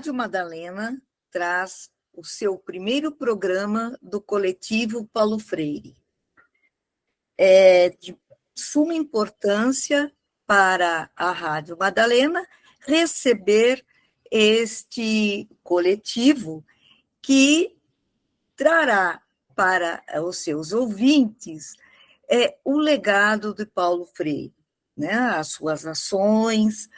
Rádio Madalena traz o seu primeiro programa do coletivo Paulo Freire. É de suma importância para a Rádio Madalena receber este coletivo que trará para os seus ouvintes o legado de Paulo Freire, né? As suas ações,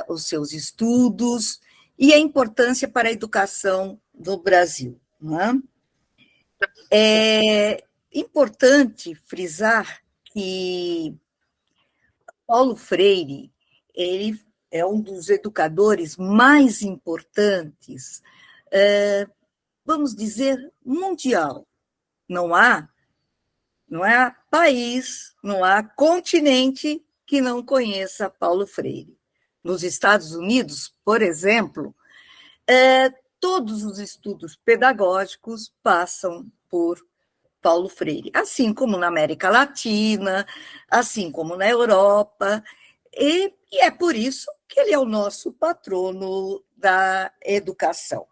os seus estudos e a importância para a educação do Brasil. Né? É importante frisar que Paulo Freire ele é um dos educadores mais importantes, vamos dizer, mundial. Não há país, não há continente que não conheça Paulo Freire. Nos Estados Unidos, por exemplo, todos os estudos pedagógicos passam por Paulo Freire, assim como na América Latina, assim como na Europa, e é por isso que ele é o nosso patrono da educação.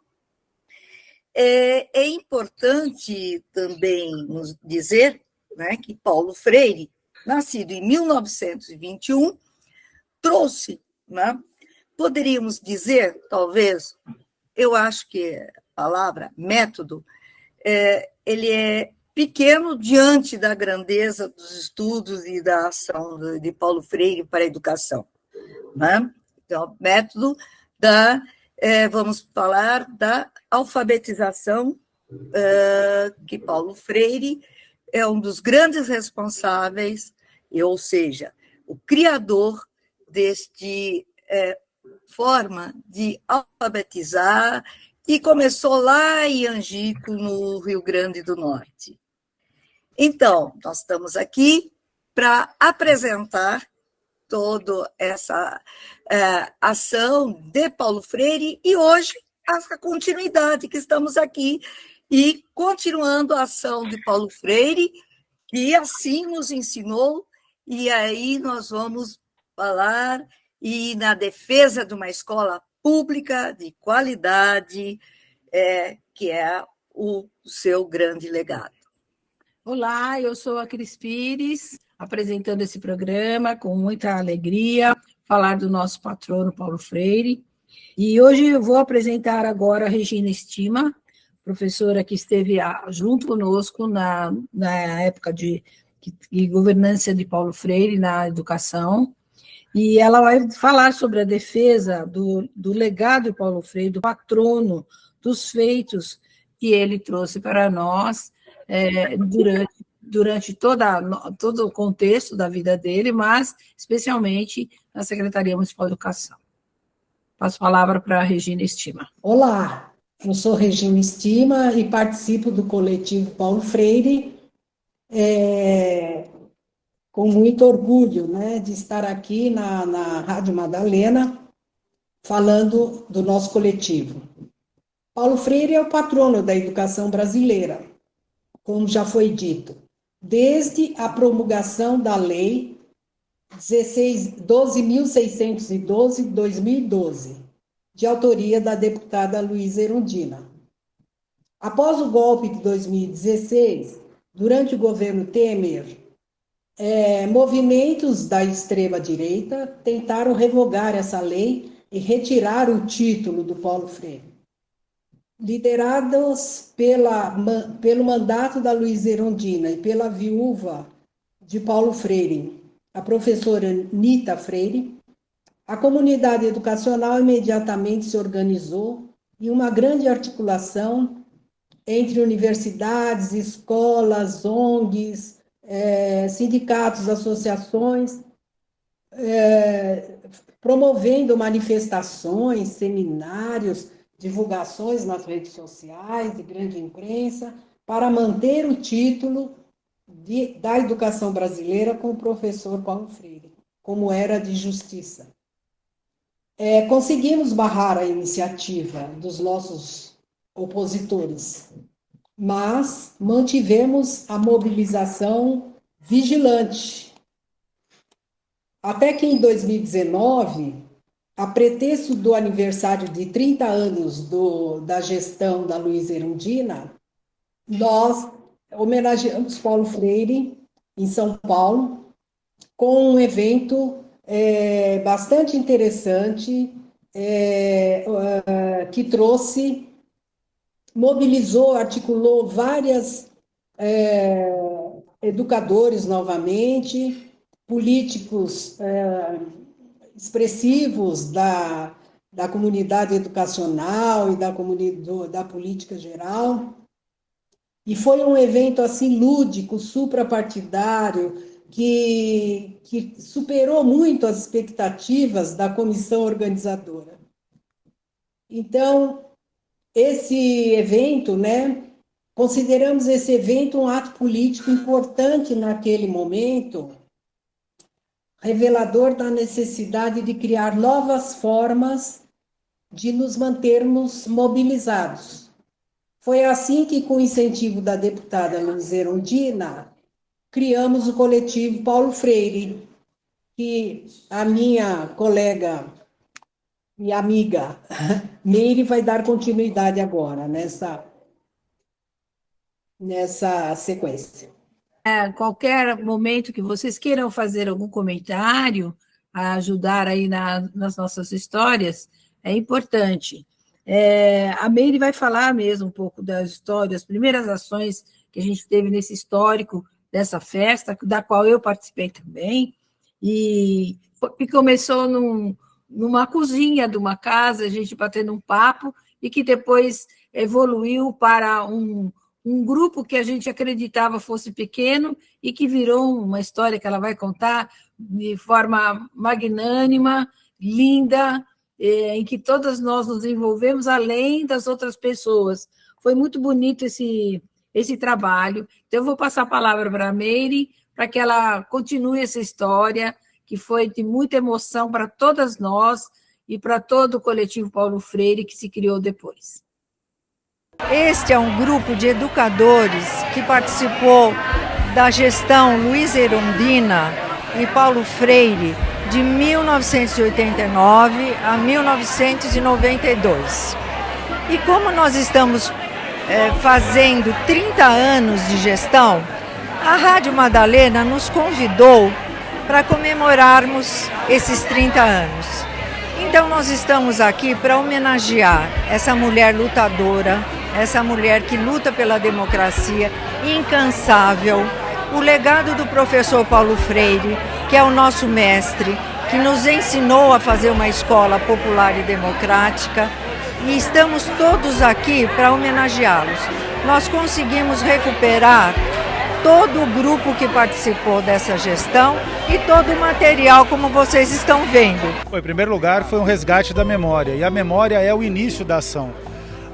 É importante também nos dizer, né, que Paulo Freire, nascido em 1921, trouxe, né, poderíamos dizer, talvez, eu acho que a palavra método, ele é pequeno diante da grandeza dos estudos e da ação de Paulo Freire para a educação. Né? Então, método vamos falar da alfabetização, que Paulo Freire é um dos grandes responsáveis, ou seja, o criador deste forma de alfabetizar, que começou lá em Angico, no Rio Grande do Norte. Então, nós estamos aqui para apresentar toda essa ação de Paulo Freire e hoje a continuidade que estamos aqui e continuando a ação de Paulo Freire, que assim nos ensinou, e aí nós vamos falar e na defesa de uma escola pública de qualidade, que é o seu grande legado. Olá, eu sou a Cris Pires, apresentando esse programa com muita alegria, falar do nosso patrono Paulo Freire. E hoje eu vou apresentar agora a Regina Estima, professora que esteve junto conosco na época de governança de Paulo Freire na educação. E ela vai falar sobre a defesa do legado de Paulo Freire, do patrono, dos feitos que ele trouxe para nós durante todo o contexto da vida dele, mas especialmente na Secretaria Municipal de Educação. Passo a palavra para a Regina Estima. Olá, eu sou Regina Estima e participo do coletivo Paulo Freire, com muito orgulho, né, de estar aqui na Rádio Madalena, falando do nosso coletivo. Paulo Freire é o patrono da educação brasileira, como já foi dito, desde a promulgação da Lei 12.612 de 2012, de autoria da deputada Luísa Erundina. Após o golpe de 2016, durante o governo Temer, movimentos da extrema-direita tentaram revogar essa lei e retirar o título do Paulo Freire. Liderados pelo mandato da Luísa Erundina e pela viúva de Paulo Freire, a professora Nita Freire, a comunidade educacional imediatamente se organizou em uma grande articulação entre universidades, escolas, ONGs, sindicatos, associações, promovendo manifestações, seminários, divulgações nas redes sociais, de grande imprensa, para manter o título da educação brasileira com o professor Paulo Freire, como era de justiça. Conseguimos barrar a iniciativa dos nossos opositores, mas mantivemos a mobilização vigilante. Até que em 2019, a pretexto do aniversário de 30 anos da gestão da Luísa Erundina, nós homenageamos Paulo Freire em São Paulo com um evento bastante interessante, que mobilizou, articulou várias educadores novamente, políticos expressivos da comunidade educacional e da política geral. E foi um evento assim lúdico, suprapartidário, que superou muito as expectativas da comissão organizadora. Então, esse evento, né, consideramos esse evento um ato político importante naquele momento, revelador da necessidade de criar novas formas de nos mantermos mobilizados. Foi assim que, com o incentivo da deputada Luísa Erundina, criamos o coletivo Paulo Freire, que a minha colega e amiga Meire vai dar continuidade agora nessa sequência. Qualquer momento que vocês queiram fazer algum comentário, a ajudar aí nas nossas histórias, é importante. A Meire vai falar mesmo um pouco da história, as primeiras ações que a gente teve nesse histórico dessa festa, da qual eu participei também, e que começou numa cozinha de uma casa, a gente batendo um papo, e que depois evoluiu para um grupo que a gente acreditava fosse pequeno e que virou uma história que ela vai contar de forma magnânima, linda, em que todas nós nos envolvemos além das outras pessoas. Foi muito bonito esse trabalho. Então, eu vou passar a palavra para a Meire, para que ela continue essa história, que foi de muita emoção para todas nós e para todo o coletivo Paulo Freire que se criou depois. Este é um grupo de educadores que participou da gestão Luísa Erundina e Paulo Freire de 1989 a 1992. E como nós estamos fazendo 30 anos de gestão, a Rádio Madalena nos convidou para comemorarmos esses 30 anos. Então nós estamos aqui para homenagear essa mulher lutadora, essa mulher que luta pela democracia, incansável, o legado do professor Paulo Freire, que é o nosso mestre, que nos ensinou a fazer uma escola popular e democrática, e estamos todos aqui para homenageá-los. Nós conseguimos recuperar todo o grupo que participou dessa gestão e todo o material, como vocês estão vendo. Em primeiro lugar, foi um resgate da memória, e a memória é o início da ação.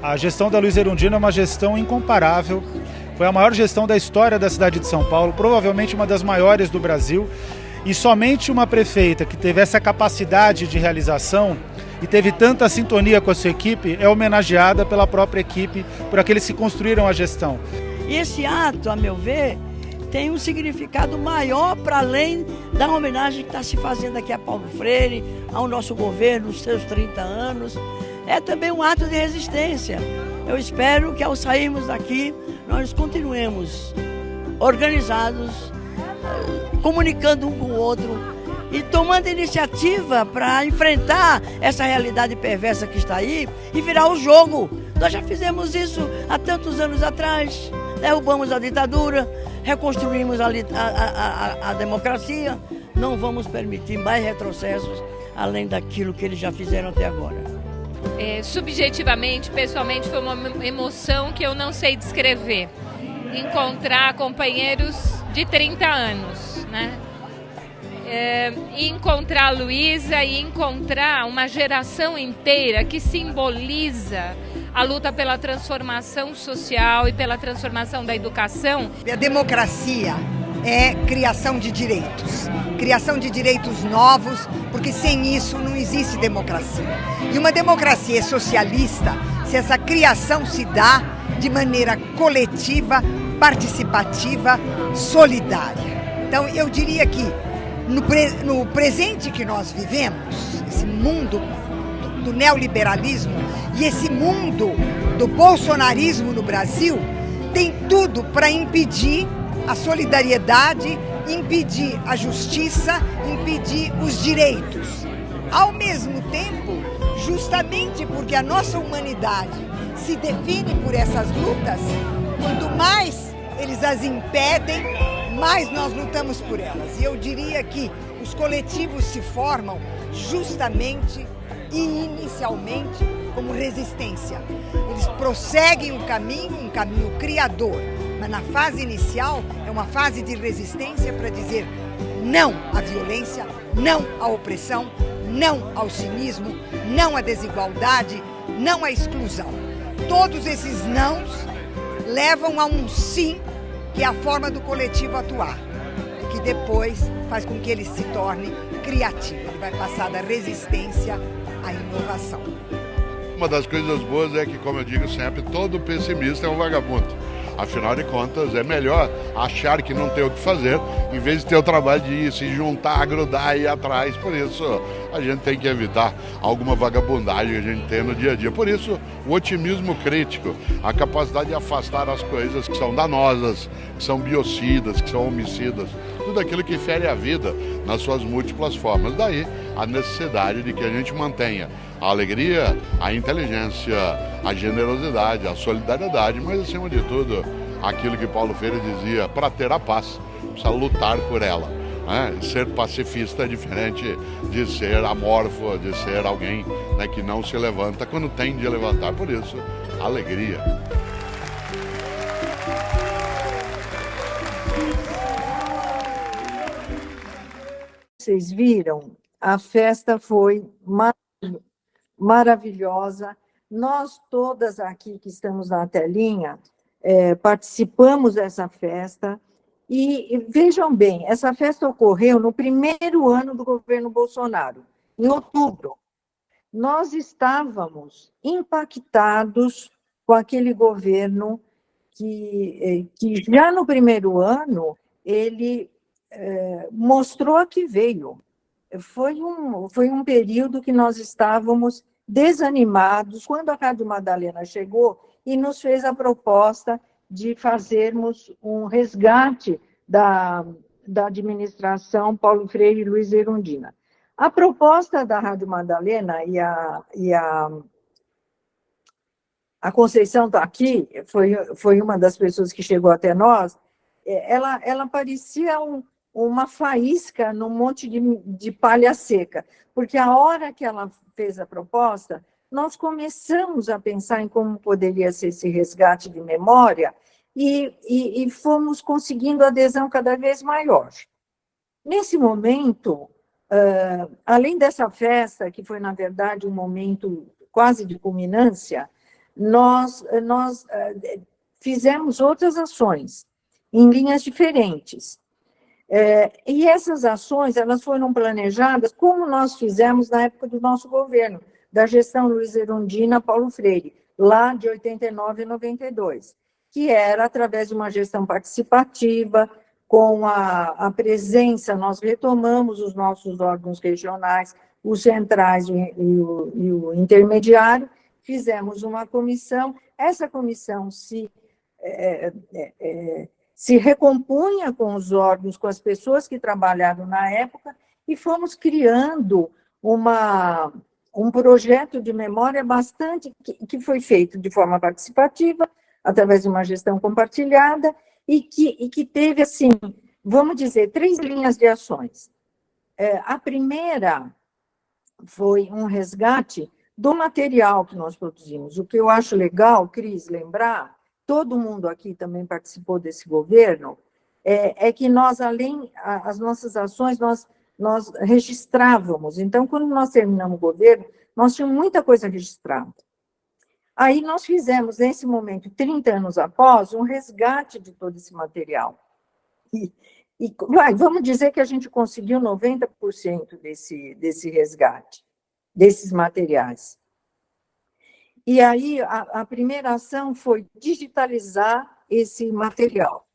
A gestão da Luísa Erundina é uma gestão incomparável, foi a maior gestão da história da cidade de São Paulo, provavelmente uma das maiores do Brasil, e somente uma prefeita que teve essa capacidade de realização e teve tanta sintonia com a sua equipe é homenageada pela própria equipe, por aqueles que construíram a gestão. E esse ato, a meu ver, tem um significado maior para além da homenagem que está se fazendo aqui a Paulo Freire, ao nosso governo, os seus 30 anos. É também um ato de resistência. Eu espero que ao sairmos daqui, nós continuemos organizados, comunicando um com o outro e tomando iniciativa para enfrentar essa realidade perversa que está aí e virar o jogo. Nós já fizemos isso há tantos anos atrás, derrubamos a ditadura, reconstruímos a democracia, não vamos permitir mais retrocessos além daquilo que eles já fizeram até agora. Subjetivamente, pessoalmente, foi uma emoção que eu não sei descrever. Encontrar companheiros de 30 anos, né? E encontrar a Luísa e encontrar uma geração inteira que simboliza a luta pela transformação social e pela transformação da educação. A democracia é criação de direitos novos, porque sem isso não existe democracia. E uma democracia é socialista se essa criação se dá de maneira coletiva, participativa, solidária. Então eu diria que no presente que nós vivemos, esse mundo do neoliberalismo e esse mundo do bolsonarismo no Brasil tem tudo para impedir a solidariedade, impedir a justiça, impedir os direitos. Ao mesmo tempo, justamente porque a nossa humanidade se define por essas lutas, quanto mais eles as impedem, mais nós lutamos por elas. E eu diria que os coletivos se formam justamente e inicialmente como resistência. Eles prosseguem um caminho criador, mas na fase inicial é uma fase de resistência para dizer não à violência, não à opressão, não ao cinismo, não à desigualdade, não à exclusão. Todos esses nãos levam a um sim, que é a forma do coletivo atuar, que depois faz com que ele se torne criativo. Ele vai passar da resistência à inovação. Uma das coisas boas é que, como eu digo sempre, todo pessimista é um vagabundo. Afinal de contas, é melhor achar que não tem o que fazer, em vez de ter o trabalho de ir se juntar, grudar e ir atrás. Por isso, a gente tem que evitar alguma vagabundagem que a gente tem no dia a dia. Por isso, o otimismo crítico, a capacidade de afastar as coisas que são danosas, que são biocidas, que são homicidas, tudo aquilo que fere a vida nas suas múltiplas formas. Daí, a necessidade de que a gente mantenha a alegria, a inteligência, a generosidade, a solidariedade, mas acima de tudo, aquilo que Paulo Freire dizia, para ter a paz, precisa lutar por ela. Né? Ser pacifista é diferente de ser amorfo, de ser alguém, né, que não se levanta quando tem de levantar. Por isso, alegria. Vocês viram? A festa foi maravilhosa. Nós todas aqui que estamos na telinha participamos dessa festa. E vejam bem, essa festa ocorreu no primeiro ano do governo Bolsonaro, em outubro. Nós estávamos impactados com aquele governo que já no primeiro ano ele mostrou a que veio. Foi um período que nós estávamos desanimados, quando a Rádio Madalena chegou e nos fez a proposta de fazermos um resgate da administração Paulo Freire e Luiz Erundina. A proposta da Rádio Madalena e a Conceição está aqui, foi uma das pessoas que chegou até nós, ela parecia uma faísca num monte de palha seca, porque a hora que ela fez a proposta, nós começamos a pensar em como poderia ser esse resgate de memória e fomos conseguindo adesão cada vez maior. Nesse momento, além dessa festa, que foi, na verdade, um momento quase de culminância, nós fizemos outras ações em linhas diferentes. E essas ações, elas foram planejadas como nós fizemos na época do nosso governo, da gestão Luiz Erundina Paulo Freire, lá de 89 e 92, que era através de uma gestão participativa, com a presença, nós retomamos os nossos órgãos regionais, os centrais e o intermediário, fizemos uma comissão, essa comissão se recompunha com os órgãos, com as pessoas que trabalharam na época, e fomos criando um projeto de memória que foi feito de forma participativa, através de uma gestão compartilhada, e que teve, assim, vamos dizer, 3 linhas de ações. A primeira foi um resgate do material que nós produzimos. O que eu acho legal, Cris, lembrar, todo mundo aqui também participou desse governo, é que nós, as nossas ações, nós registrávamos. Então, quando nós terminamos o governo, nós tínhamos muita coisa registrada. Aí nós fizemos, nesse momento, 30 anos após, um resgate de todo esse material. Vamos dizer que a gente conseguiu 90% desse resgate, desses materiais. E aí, a primeira ação foi digitalizar esse material.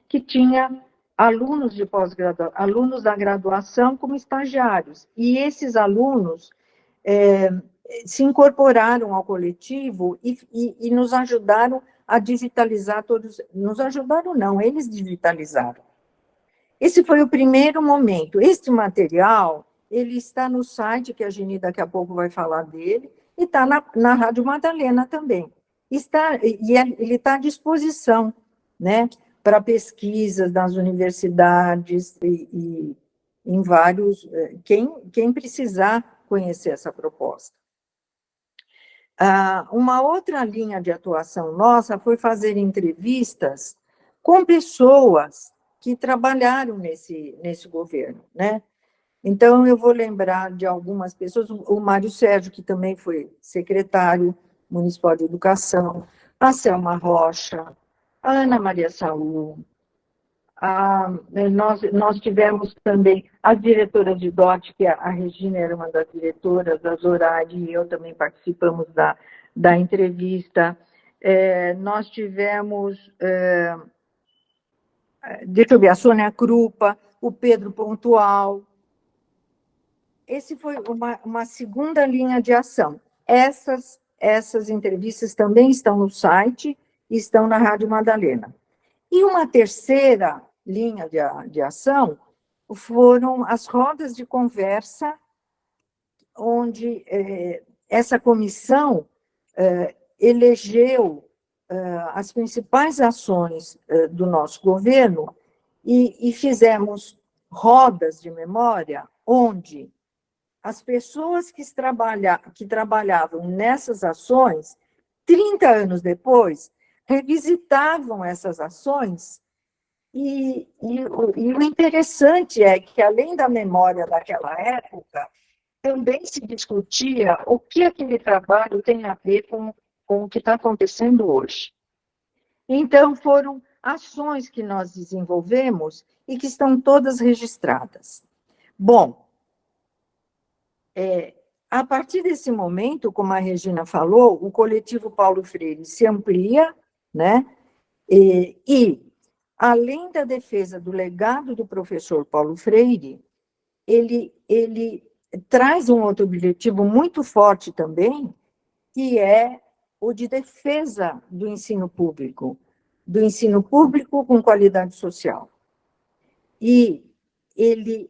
Que tinha alunos de pós-graduação, alunos da graduação como estagiários. E esses alunos, se incorporaram ao coletivo e nos ajudaram a digitalizar todos. Nos ajudaram, não, eles digitalizaram. Esse foi o primeiro momento. Este material, ele está no site, que a Geni daqui a pouco vai falar dele, e está na Rádio Madalena também. Ele está à disposição, né, para pesquisas nas universidades e em vários... Quem precisar conhecer essa proposta. Uma outra linha de atuação nossa foi fazer entrevistas com pessoas que trabalharam nesse governo, né? Então, eu vou lembrar de algumas pessoas, o Mário Sérgio, que também foi secretário municipal de educação, a Selma Rocha, a Ana Maria Saúl, nós tivemos também as diretoras de DOT, que a Regina era uma das diretoras, a Zoraide e eu também participamos da entrevista. Nós tivemos... deixa eu ver, a Sônia Krupa, o Pedro Pontual. Esse foi uma segunda linha de ação. Essas entrevistas também estão no site e estão na Rádio Madalena. E uma terceira linha de ação foram as rodas de conversa, onde essa comissão elegeu as principais ações do nosso governo e fizemos rodas de memória, onde as pessoas que trabalhavam nessas ações, 30 anos depois, revisitavam essas ações, e o interessante é que, além da memória daquela época, também se discutia o que aquele trabalho tem a ver com o que está acontecendo hoje. Então, foram ações que nós desenvolvemos e que estão todas registradas. Bom, a partir desse momento, como a Regina falou, o coletivo Paulo Freire se amplia, né? E além da defesa do legado do professor Paulo Freire, ele traz um outro objetivo muito forte também, que é o de defesa do ensino público com qualidade social. E ele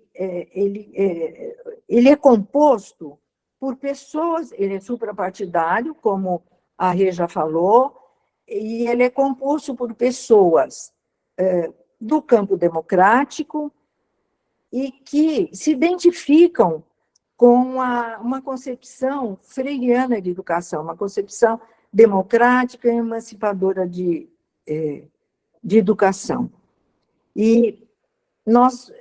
é composto por pessoas, ele é suprapartidário, como a Rê já falou, e ele é composto por pessoas do campo democrático e que se identificam com uma concepção freiriana de educação, uma concepção democrática e emancipadora de educação. E nós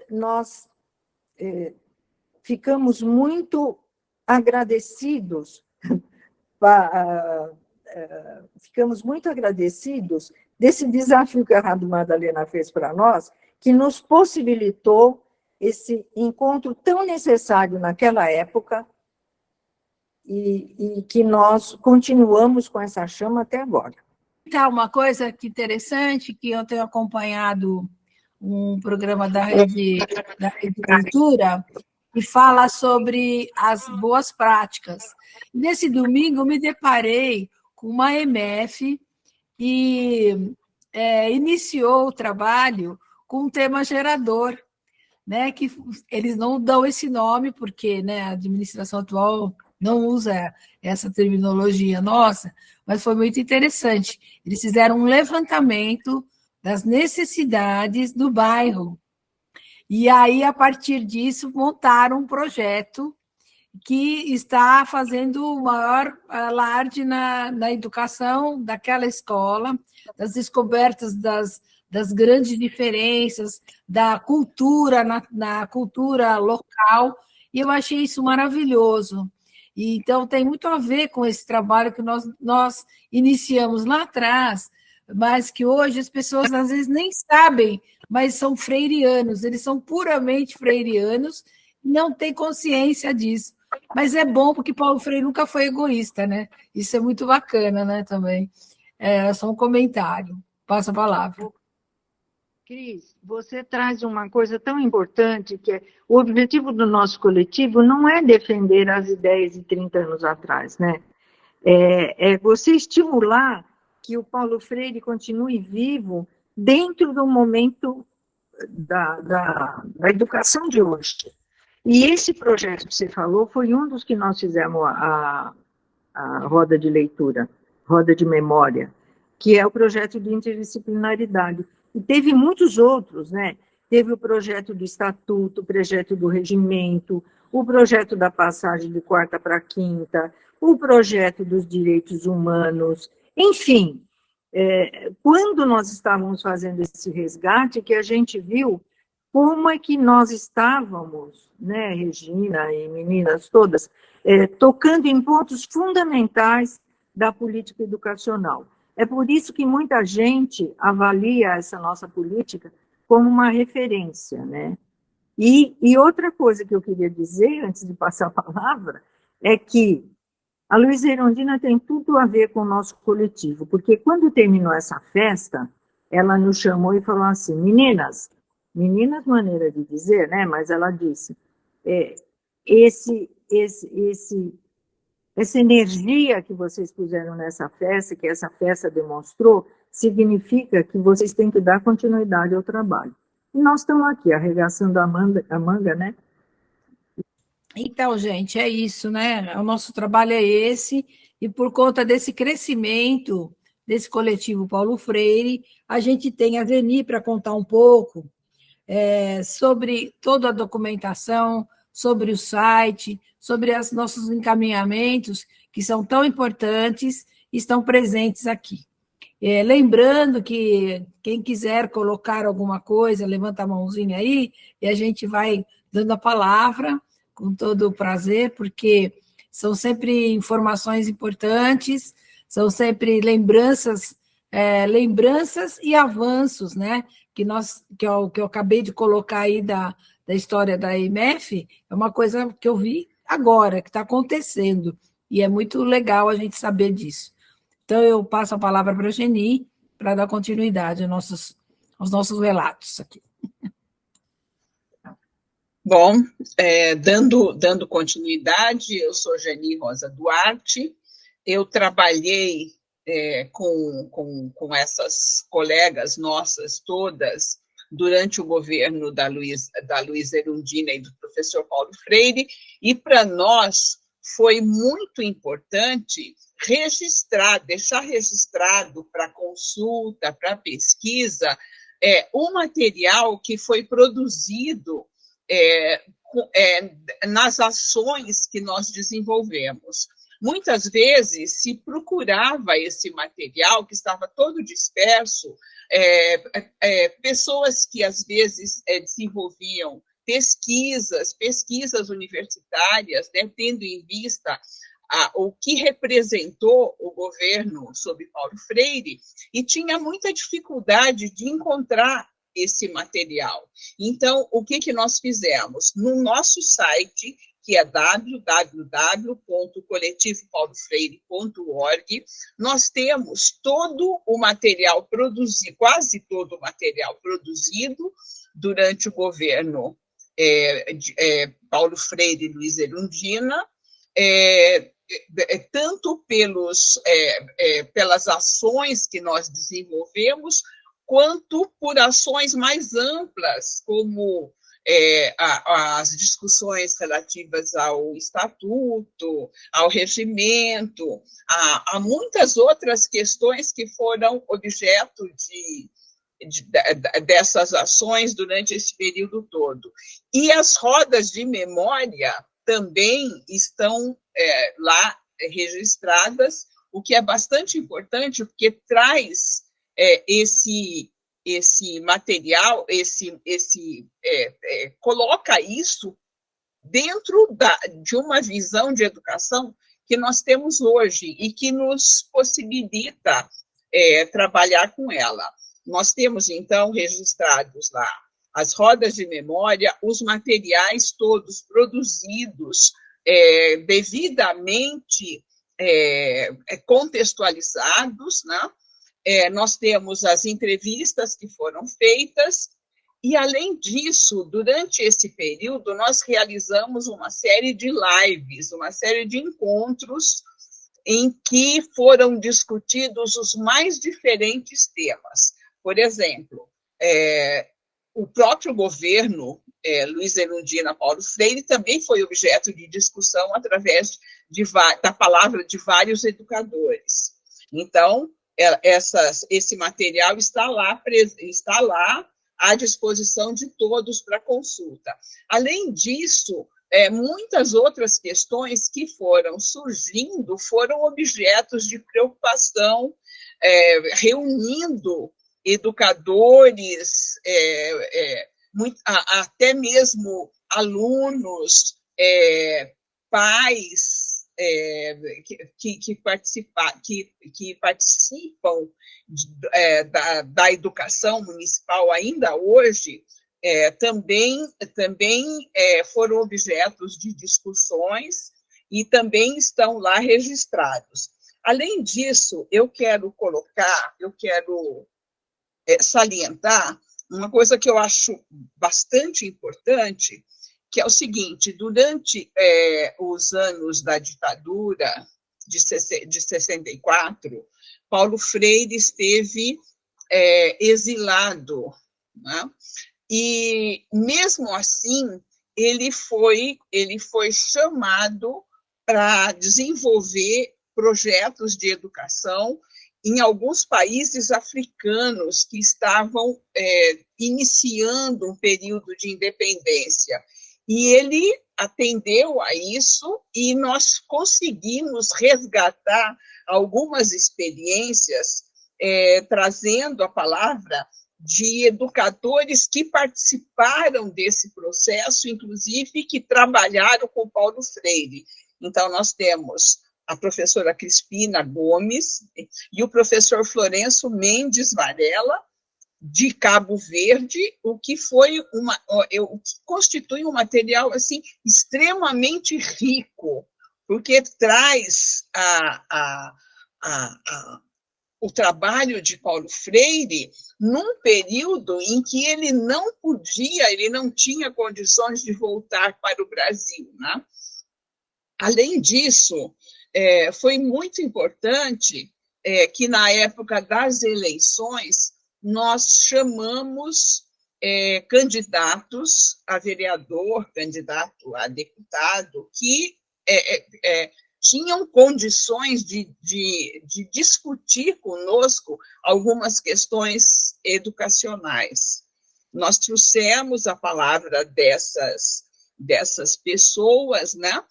ficamos muito agradecidos desse desafio que a Rádio Madalena fez para nós, que nos possibilitou esse encontro tão necessário naquela época e que nós continuamos com essa chama até agora. Tá, uma coisa que interessante, que eu tenho acompanhado um programa da Rede Cultura, e fala sobre as boas práticas. Nesse domingo, eu me deparei com uma MF que iniciou o trabalho com um tema gerador, né, que eles não dão esse nome, porque, né, a administração atual não usa essa terminologia nossa, mas foi muito interessante. Eles fizeram um levantamento das necessidades do bairro. E aí, a partir disso, montaram um projeto que está fazendo o maior alarde na educação daquela escola, das descobertas das grandes diferenças, da cultura, na cultura local, e eu achei isso maravilhoso. E, então, tem muito a ver com esse trabalho que nós iniciamos lá atrás, mas que hoje as pessoas às vezes nem sabem, mas são freirianos, eles são puramente freirianos, não têm consciência disso. Mas é bom, porque Paulo Freire nunca foi egoísta, né? Isso é muito bacana, né, também. É só um comentário. Passa a palavra. Cris, você traz uma coisa tão importante, que é o objetivo do nosso coletivo não é defender as ideias de 30 anos atrás, né? É você estimular que o Paulo Freire continue vivo dentro do momento da educação de hoje. E esse projeto que você falou foi um dos que nós fizemos a roda de leitura, roda de memória, que é o projeto de interdisciplinaridade. E teve muitos outros, né? Teve o projeto do Estatuto, o projeto do Regimento, o projeto da passagem de quarta para quinta, o projeto dos direitos humanos, enfim. Quando nós estávamos fazendo esse resgate, que a gente viu como é que nós estávamos, né, Regina e meninas todas, tocando em pontos fundamentais da política educacional. É por isso que muita gente avalia essa nossa política como uma referência, né? E outra coisa que eu queria dizer, antes de passar a palavra, é que a Luísa Erundina tem tudo a ver com o nosso coletivo, porque quando terminou essa festa, ela nos chamou e falou assim, meninas, maneira de dizer, né? Mas ela disse, essa energia que vocês puseram nessa festa, que essa festa demonstrou, significa que vocês têm que dar continuidade ao trabalho. E nós estamos aqui, arregaçando a manga, né? Então, gente, é isso, né? O nosso trabalho é esse, e por conta desse crescimento desse coletivo Paulo Freire, a gente tem a Zeni para contar um pouco sobre toda a documentação, sobre o site, sobre os nossos encaminhamentos, que são tão importantes e estão presentes aqui. Lembrando que quem quiser colocar alguma coisa, levanta a mãozinha aí, e a gente vai dando a palavra com todo o prazer, porque são sempre informações importantes, são sempre lembranças e avanços, né? Que eu acabei de colocar aí da história da IMF, é uma coisa que eu vi agora, que está acontecendo, e é muito legal a gente saber disso. Então, eu passo a palavra para a Geni, para dar continuidade aos nossos relatos aqui. Bom, dando continuidade, eu sou Geni Rosa Duarte, eu trabalhei com essas colegas nossas todas durante o governo da Luísa Erundina e do professor Paulo Freire, e para nós foi muito importante deixar registrado para consulta, para pesquisa, o material que foi produzido nas ações que nós desenvolvemos. Muitas vezes se procurava esse material que estava todo disperso, pessoas que às vezes desenvolviam pesquisas universitárias, né, tendo em vista o que representou o governo sob Paulo Freire, e tinha muita dificuldade de encontrar esse material. Então, o que nós fizemos? No nosso site, que é www.coletivopaulofreire.org, nós temos todo o material produzido, quase todo o material produzido durante o governo Paulo Freire e Luísa Erundina, tanto pelas ações que nós desenvolvemos, quanto por ações mais amplas, como as discussões relativas ao Estatuto, ao Regimento, a muitas outras questões que foram objeto dessas ações durante esse período todo. E as rodas de memória também estão lá registradas, o que é bastante importante, porque traz esse material, coloca isso dentro de uma visão de educação que nós temos hoje e que nos possibilita trabalhar com ela. Nós temos, então, registrados lá as rodas de memória, os materiais todos produzidos devidamente contextualizados, né? nós temos as entrevistas que foram feitas, e, além disso, durante esse período, nós realizamos uma série de lives, uma série de encontros em que foram discutidos os mais diferentes temas. Por exemplo, o próprio governo Luiz Erundina Paulo Freire também foi objeto de discussão através da palavra de vários educadores. Então, esse material está lá à disposição de todos para consulta. Além disso, muitas outras questões que foram surgindo foram objetos de preocupação, reunindo educadores, até mesmo alunos, pais que participam da educação municipal ainda hoje, também foram objetos de discussões e também estão lá registrados. Além disso, eu quero salientar uma coisa que eu acho bastante importante, que é o seguinte: durante os anos da ditadura de 64, Paulo Freire esteve exilado, né? E, mesmo assim, ele foi chamado para desenvolver projetos de educação em alguns países africanos que estavam iniciando um período de independência. E ele atendeu a isso e nós conseguimos resgatar algumas experiências, trazendo a palavra de educadores que participaram desse processo, inclusive que trabalharam com Paulo Freire. Então, nós temos a professora Crispina Gomes e o professor Florencio Mendes Varela, de Cabo Verde, o que constitui um material assim extremamente rico, porque traz o trabalho de Paulo Freire num período em que ele não tinha condições de voltar para o Brasil, né? Além disso, foi muito importante que, na época das eleições, nós chamamos candidatos a vereador, candidato a deputado, que tinham condições de discutir conosco algumas questões educacionais. Nós trouxemos a palavra dessas pessoas, né?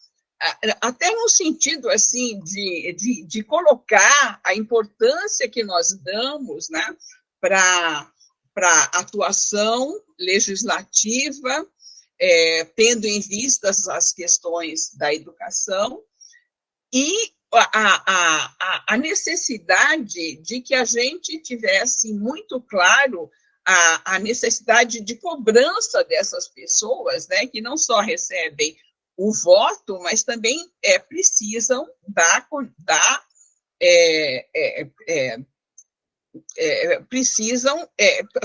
Até no sentido assim de colocar a importância que nós damos, né, para a atuação legislativa, tendo em vista as questões da educação, e a necessidade de que a gente tivesse muito claro a necessidade de cobrança dessas pessoas, né, que não só recebem o voto, mas também precisam precisam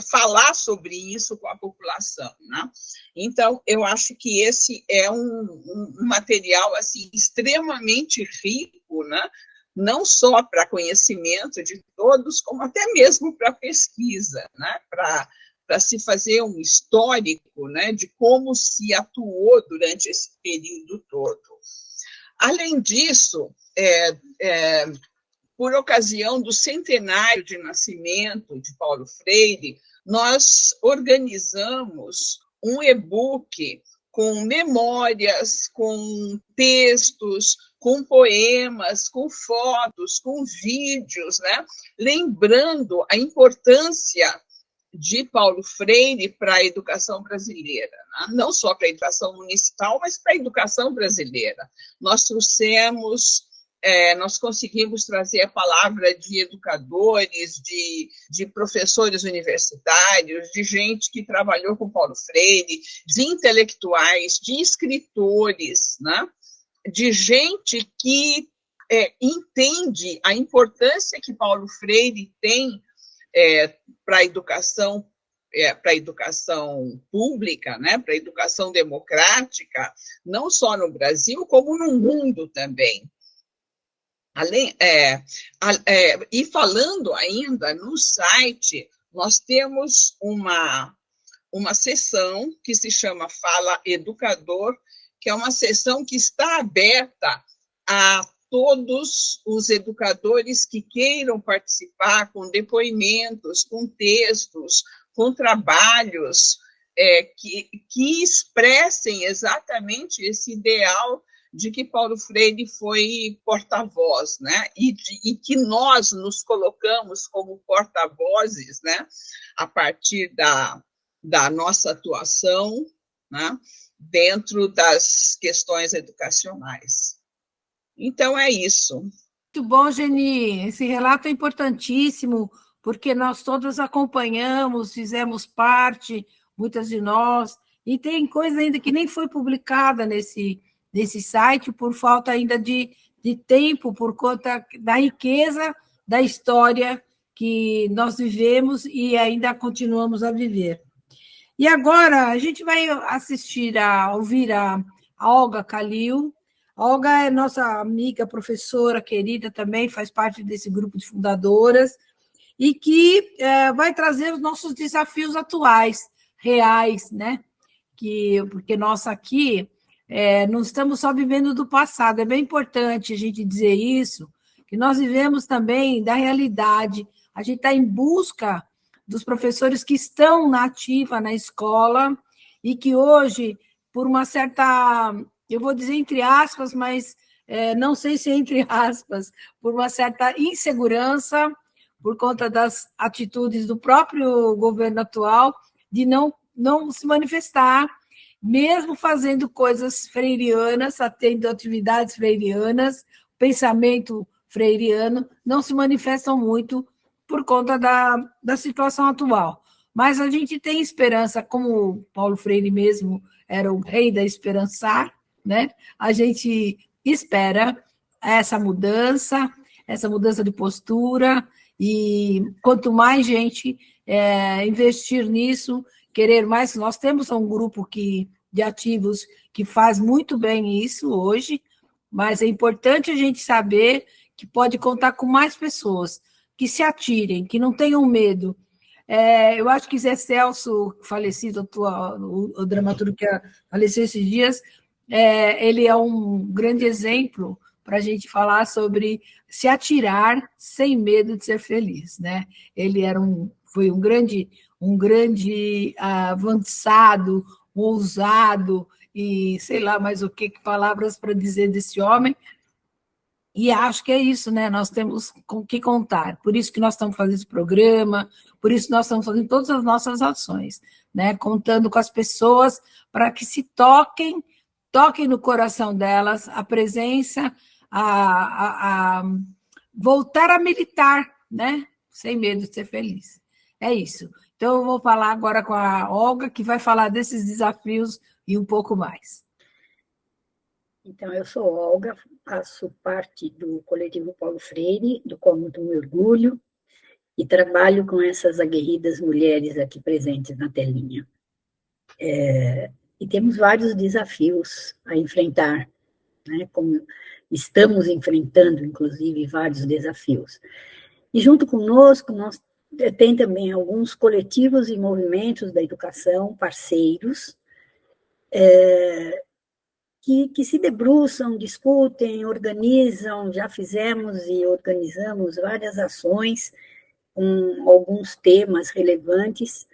falar sobre isso com a população, né? Então, eu acho que esse é um material assim, extremamente rico, né? Não só para conhecimento de todos, como até mesmo para pesquisa, né? Para se fazer um histórico, né, de como se atuou durante esse período todo. Além disso, por ocasião do centenário de nascimento de Paulo Freire, nós organizamos um e-book com memórias, com textos, com poemas, com fotos, com vídeos, né, lembrando a importância de Paulo Freire para a educação brasileira, né? Não só para a educação municipal, mas para a educação brasileira. Nós conseguimos trazer a palavra de educadores, de professores universitários, de gente que trabalhou com Paulo Freire, de intelectuais, de escritores, né? De gente que entende a importância que Paulo Freire tem para a educação pública, né, para a educação democrática, não só no Brasil, como no mundo também. E falando ainda no site, nós temos uma seção que se chama Fala Educador, que é uma seção que está aberta a todos os educadores que queiram participar, com depoimentos, com textos, com trabalhos que expressem exatamente esse ideal de que Paulo Freire foi porta-voz, né? E que nós nos colocamos como porta-vozes, né? A partir da nossa atuação, né? Dentro das questões educacionais. Então, é isso. Muito bom, Geni. Esse relato é importantíssimo, porque nós todos acompanhamos, fizemos parte, muitas de nós, e tem coisa ainda que nem foi publicada nesse site, por falta ainda de tempo, por conta da riqueza da história que nós vivemos e ainda continuamos a viver. E agora a gente vai ouvir a Olga Kalil. A Olga é nossa amiga, professora querida também, faz parte desse grupo de fundadoras, e que vai trazer os nossos desafios atuais, reais, né? Porque nós aqui não estamos só vivendo do passado, é bem importante a gente dizer isso, que nós vivemos também da realidade, a gente está em busca dos professores que estão na ativa na escola e que hoje, por uma certa, eu vou dizer entre aspas, mas não sei se é entre aspas, por uma certa insegurança, por conta das atitudes do próprio governo atual, de não se manifestar, mesmo fazendo coisas freirianas, tendo atividades freirianas, pensamento freiriano, não se manifestam muito por conta da situação atual. Mas a gente tem esperança, como Paulo Freire mesmo era o rei da esperançar, né? A gente espera essa mudança de postura, e quanto mais gente investir nisso, querer mais, nós temos um grupo de ativos que faz muito bem isso hoje, mas é importante a gente saber que pode contar com mais pessoas, que se atirem, que não tenham medo. Eu acho que Zé Celso, falecido, o dramaturgo que faleceu esses dias, ele é um grande exemplo para a gente falar sobre se atirar sem medo de ser feliz, né? Ele foi um grande avançado, ousado, e sei lá mais o que palavras para dizer desse homem. E acho que é isso, né? Nós temos com que contar. Por isso que nós estamos fazendo esse programa, por isso que nós estamos fazendo todas as nossas ações, né? Contando com as pessoas para que se toquem no coração delas a presença, a voltar a militar, né? Sem medo de ser feliz. É isso. Então, eu vou falar agora com a Olga, que vai falar desses desafios e um pouco mais. Então, eu sou Olga, faço parte do coletivo Paulo Freire, do qual muito me orgulho, e trabalho com essas aguerridas mulheres aqui presentes na telinha. E temos vários desafios a enfrentar, né? Como estamos enfrentando, inclusive, vários desafios. E junto conosco, nós tem também alguns coletivos e movimentos da educação, parceiros, que se debruçam, discutem, organizam, já fizemos e organizamos várias ações com alguns temas relevantes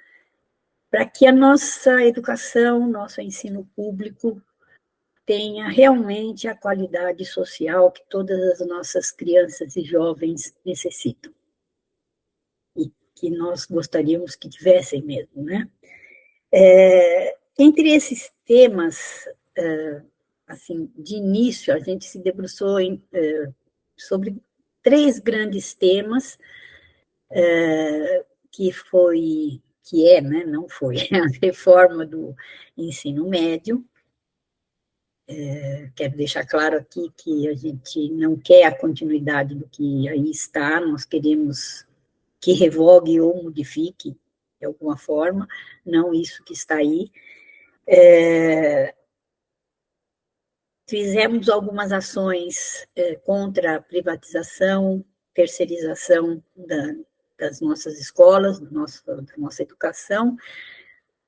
para que a nossa educação, nosso ensino público tenha realmente a qualidade social que todas as nossas crianças e jovens necessitam. E que nós gostaríamos que tivessem mesmo, né? Entre esses temas, assim, de início, a gente se debruçou sobre 3 grandes temas, né, não foi, a reforma do ensino médio, Quero deixar claro aqui que a gente não quer a continuidade do que aí está, nós queremos que revogue ou modifique de alguma forma, não isso que está aí. Fizemos algumas ações contra a privatização, terceirização das nossas escolas, da nossa educação,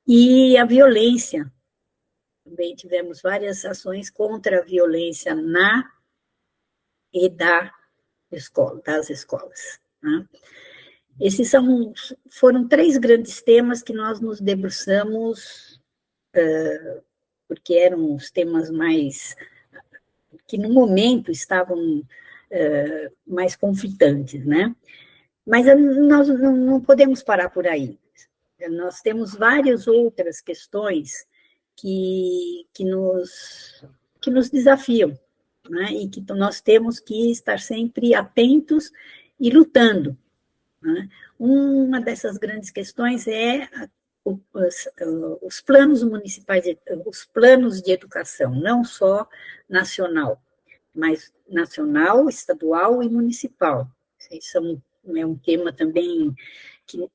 e a violência. Também tivemos várias ações contra a violência na e das escolas. Né? Esses foram 3 grandes temas que nós nos debruçamos, porque eram os temas que no momento estavam mais conflitantes, né? Mas nós não podemos parar por aí. Nós temos várias outras questões que nos desafiam, né? E que nós temos que estar sempre atentos e lutando. Né? Uma dessas grandes questões é os planos municipais, os planos de educação, não só nacional, mas nacional, estadual e municipal. É um tema também que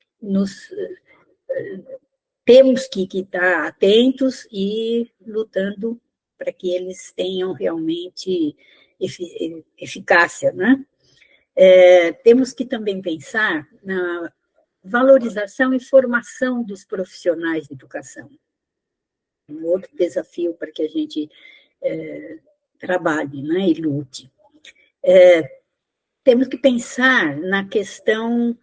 temos que estar atentos e lutando para que eles tenham realmente eficácia, né? Temos que também pensar na valorização e formação dos profissionais de educação. Um outro desafio para que a gente trabalhe, né, e lute. Temos que pensar na questão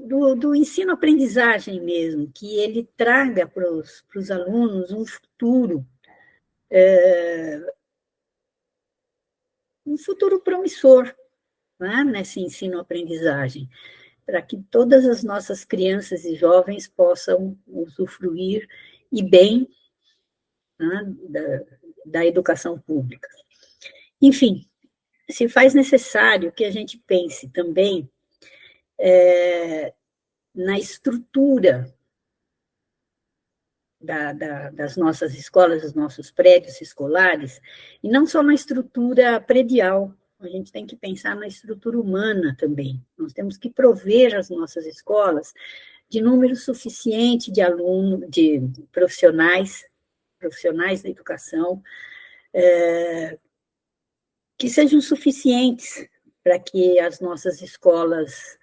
do ensino-aprendizagem mesmo, que ele traga para os alunos um futuro promissor, né, nesse ensino-aprendizagem, para que todas as nossas crianças e jovens possam usufruir e bem, né, da educação pública. Enfim, se faz necessário que a gente pense também na estrutura das nossas escolas, dos nossos prédios escolares, e não só na estrutura predial, a gente tem que pensar na estrutura humana também. Nós temos que prover as nossas escolas de número suficiente de alunos, de profissionais da educação, que sejam suficientes para que as nossas escolas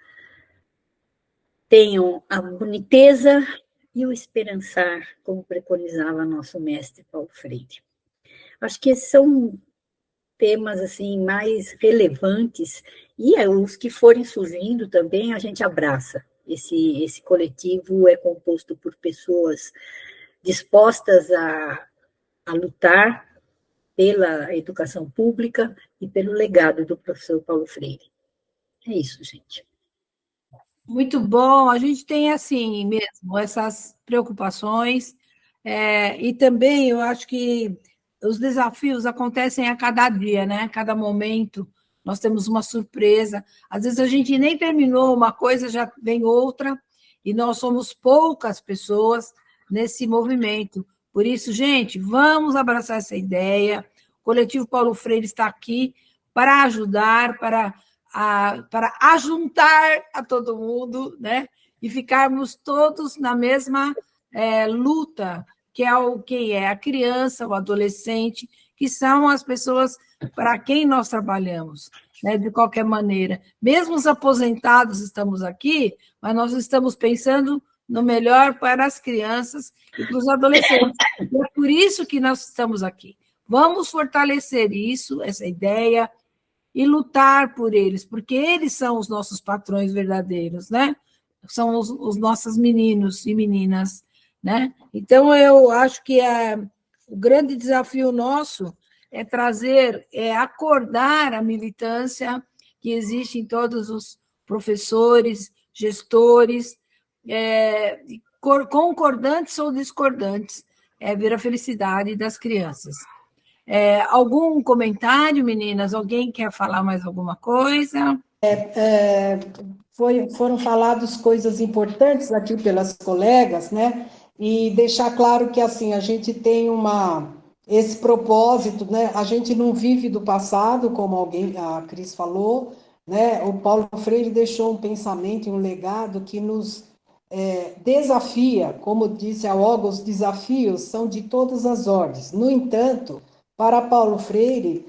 tenham a boniteza e o esperançar, como preconizava nosso mestre Paulo Freire. Acho que esses são temas assim mais relevantes, e os que forem surgindo também a gente abraça. Esse coletivo é composto por pessoas dispostas a lutar pela educação pública e pelo legado do professor Paulo Freire. É isso, gente. Muito bom, a gente tem assim mesmo essas preocupações, e também eu acho que os desafios acontecem a cada dia, né? A cada momento nós temos uma surpresa, às vezes a gente nem terminou uma coisa, já vem outra, e nós somos poucas pessoas nesse movimento. Por isso, gente, vamos abraçar essa ideia. O Coletivo Paulo Freire está aqui para ajudar, para ajuntar a todo mundo, né? E ficarmos todos na mesma luta, que é a criança, o adolescente, que são as pessoas para quem nós trabalhamos, né? De qualquer maneira. Mesmo os aposentados estamos aqui, mas nós estamos pensando no melhor para as crianças e para os adolescentes. E é por isso que nós estamos aqui. Vamos fortalecer isso, essa ideia, e lutar por eles, porque eles são os nossos patrões verdadeiros, né? São os nossos meninos e meninas, né? Então, eu acho que o grande desafio nosso é acordar a militância que existe em todos os professores, gestores, concordantes ou discordantes, ver a felicidade das crianças. Algum comentário, meninas? Alguém quer falar mais alguma coisa? Foram faladas coisas importantes aqui pelas colegas, né? E deixar claro que assim a gente tem uma esse propósito, né? A gente não vive do passado, como a Cris falou, né? O Paulo Freire deixou um pensamento e um legado que nos desafia, como disse a Olga, os desafios são de todas as ordens. No entanto, para Paulo Freire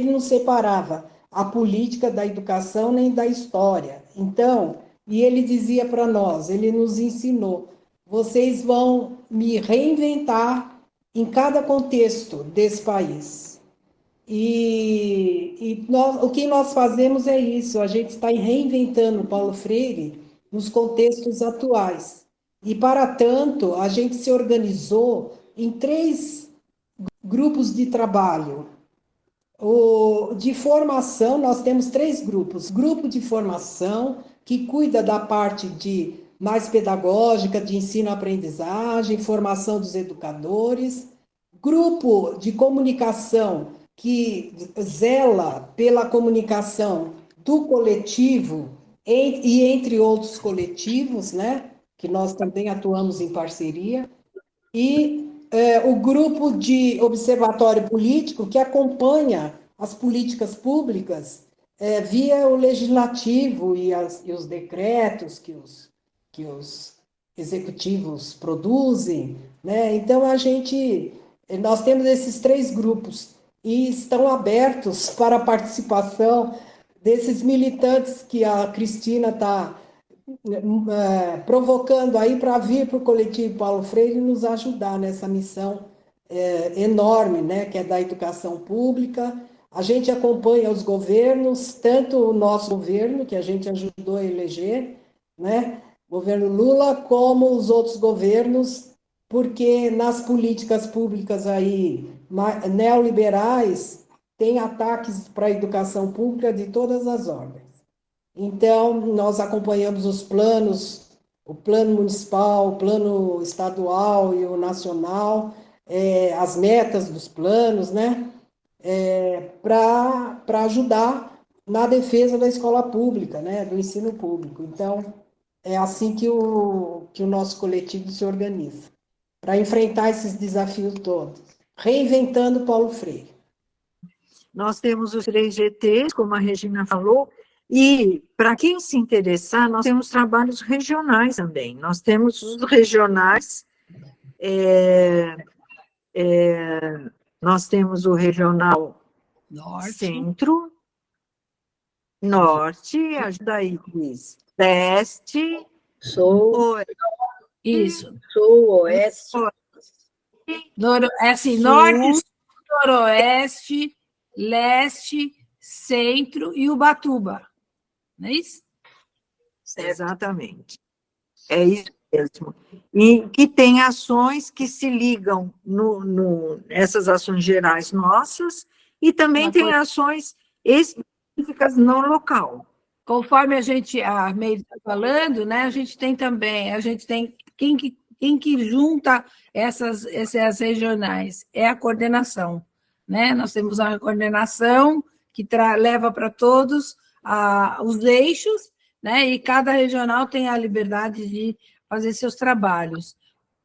não separava a política da educação nem da história. Então, e ele dizia para nós, ele nos ensinou, vocês vão me reinventar em cada contexto desse país. E o que nós fazemos é isso, a gente está reinventando Paulo Freire nos contextos atuais. E, para tanto, a gente se organizou em 3 grupos de trabalho. De formação, nós temos 3 grupos. Grupo de formação, que cuida da parte mais pedagógica, de ensino-aprendizagem, formação dos educadores. Grupo de comunicação, que zela pela comunicação do coletivo e entre outros coletivos, né, que nós também atuamos em parceria, e o grupo de observatório político, que acompanha as políticas públicas via o legislativo e os decretos que os executivos produzem, né? Então, nós temos esses 3 grupos e estão abertos para a participação desses militantes que a Cristina está provocando aí para vir para o coletivo Paulo Freire e nos ajudar nessa missão enorme, né, que é da educação pública. A gente acompanha os governos, tanto o nosso governo, que a gente ajudou a eleger, né, governo Lula, como os outros governos, porque nas políticas públicas aí neoliberais tem ataques para a educação pública de todas as ordens. Então, nós acompanhamos os planos, o plano municipal, o plano estadual e o nacional, as metas dos planos, né? Para ajudar na defesa da escola pública, né? Do ensino público. Então, é assim que o nosso coletivo se organiza, para enfrentar esses desafios todos, reinventando Paulo Freire. Nós temos os 3 GTs, como a Regina falou, e, para quem se interessar, nós temos trabalhos regionais também. Nós temos os regionais, nós temos o regional Norte. Centro, Norte, ajuda aí, Cris, Leste, Sul, Isso. Sul, Oeste, Norte, Sul, Noroeste, Leste, Centro e Ubatuba. Não é isso? Exatamente. É isso mesmo. E que tem ações que se ligam nessas ações gerais nossas, e também tem ações específicas no local. Conforme a Meire está falando, né, a gente tem quem que junta essas regionais é a coordenação, né? Nós temos a coordenação que leva para todos os eixos, né? E cada regional tem a liberdade de fazer seus trabalhos.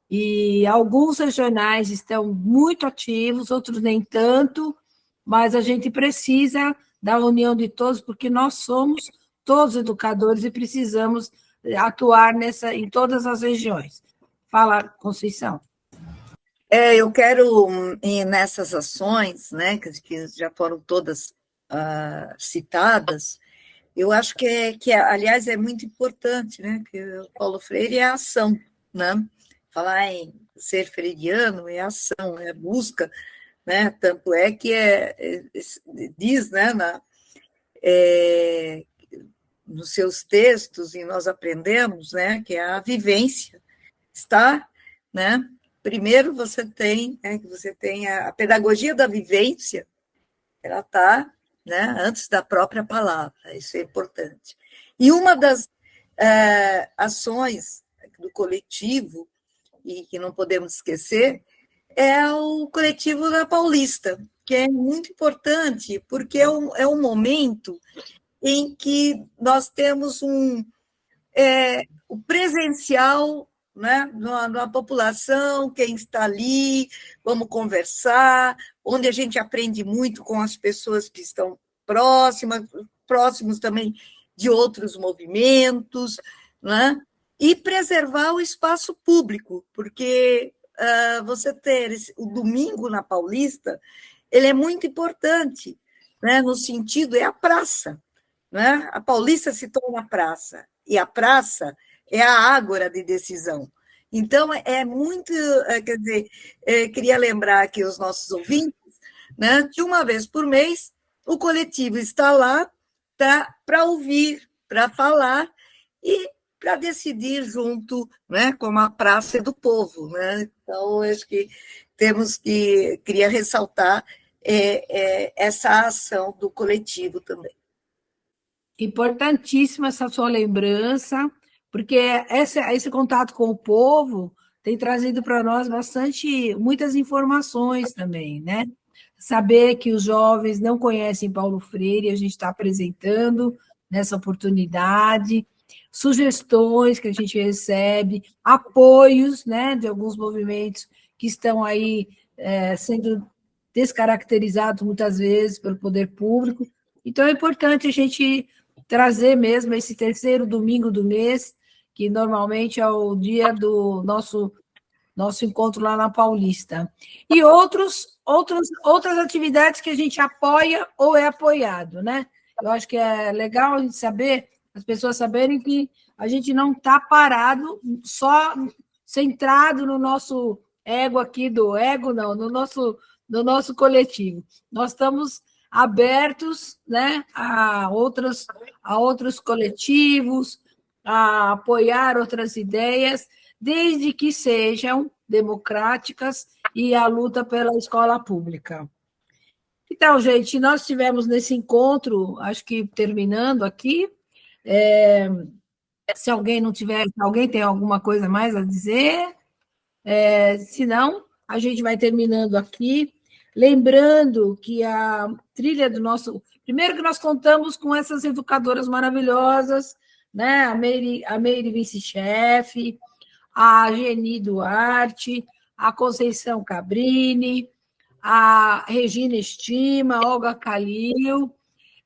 E alguns regionais estão muito ativos, outros nem tanto, mas a gente precisa da união de todos, porque nós somos todos educadores e precisamos atuar em todas as regiões. Fala, Conceição. Eu quero, nessas ações, né, que já foram todas citadas, eu acho que, aliás, é muito importante, né, que o Paulo Freire é a ação, né? Falar em ser freiriano é ação, é busca, né? Tanto é que diz, né, nos seus textos, e nós aprendemos, né, que a vivência está, né? Primeiro você tem a pedagogia da vivência, ela está, né, antes da própria palavra, isso é importante. E uma das ações do coletivo, e que não podemos esquecer, é o coletivo da Paulista, que é muito importante, porque é um momento em que nós temos o presencial né, na população, quem está ali, vamos conversar, onde a gente aprende muito com as pessoas que estão próximos também de outros movimentos, né? E preservar o espaço público, porque você ter o domingo na Paulista, ele é muito importante, né? No sentido, é a praça, né? A Paulista se torna praça, e a praça é a ágora de decisão. Então, é muito, quer dizer, queria lembrar aqui os nossos ouvintes, né, que uma vez por mês o coletivo está lá para ouvir, para falar e para decidir junto, né, como a praça é do povo, né? Então, acho que queria ressaltar essa ação do coletivo também. Importantíssima essa sua lembrança, porque esse contato com o povo tem trazido para nós muitas informações também, né? Saber que os jovens não conhecem Paulo Freire, a gente está apresentando nessa oportunidade, sugestões que a gente recebe, apoios, né, de alguns movimentos que estão aí sendo descaracterizados muitas vezes pelo poder público. Então, é importante a gente trazer mesmo esse terceiro domingo do mês, que normalmente é o dia do nosso encontro lá na Paulista. E outras atividades que a gente apoia ou é apoiado, né? Eu acho que é legal a gente saber, as pessoas saberem que a gente não está parado, só centrado no nosso ego aqui, no nosso coletivo. Nós estamos abertos, né, a outros coletivos, a apoiar outras ideias, desde que sejam democráticas e a luta pela escola pública. Então, gente, nós tivemos nesse encontro, acho que terminando aqui, se alguém tem alguma coisa mais a dizer, se não, a gente vai terminando aqui, lembrando que a trilha do nosso... Primeiro que nós contamos com essas educadoras maravilhosas, né? A Meire Vice-Chefe, a Geni Duarte, a Conceição Cabrini, a Regina Estima, a Olga Calil,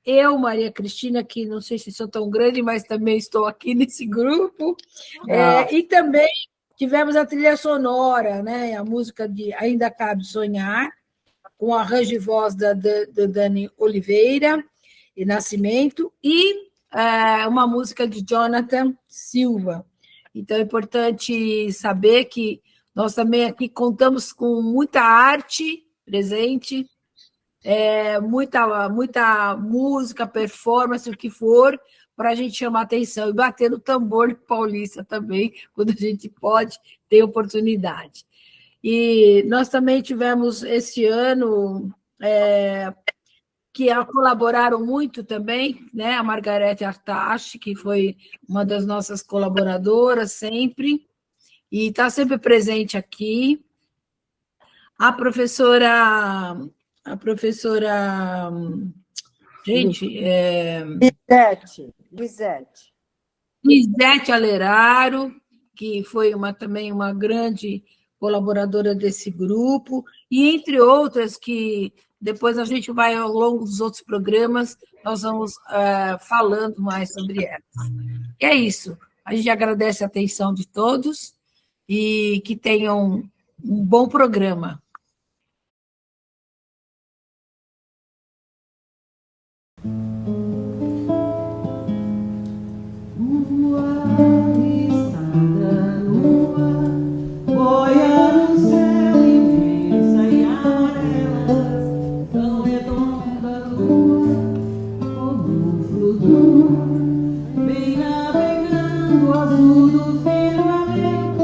eu, Maria Cristina, que não sei se sou tão grande, mas também estou aqui nesse grupo, e também tivemos a trilha sonora, né? A música de Ainda Cabe Sonhar, com arranjo de voz da Dani Oliveira e Nascimento, e uma música de Jonathan Silva. Então, é importante saber que nós também aqui contamos com muita arte presente, muita música, performance, o que for, para a gente chamar atenção e bater no tambor paulista também, quando a gente pode ter oportunidade. E nós também tivemos esse ano que colaboraram muito também, né? A Margarete Artachi, que foi uma das nossas colaboradoras sempre, e está sempre presente aqui. A professora gente, Lisete Aleraro, que foi também uma grande colaboradora desse grupo, e entre outras que depois a gente vai, ao longo dos outros programas, nós vamos falando mais sobre elas. E é isso. A gente agradece a atenção de todos e que tenham um bom programa. Vem navegando azul do firmamento.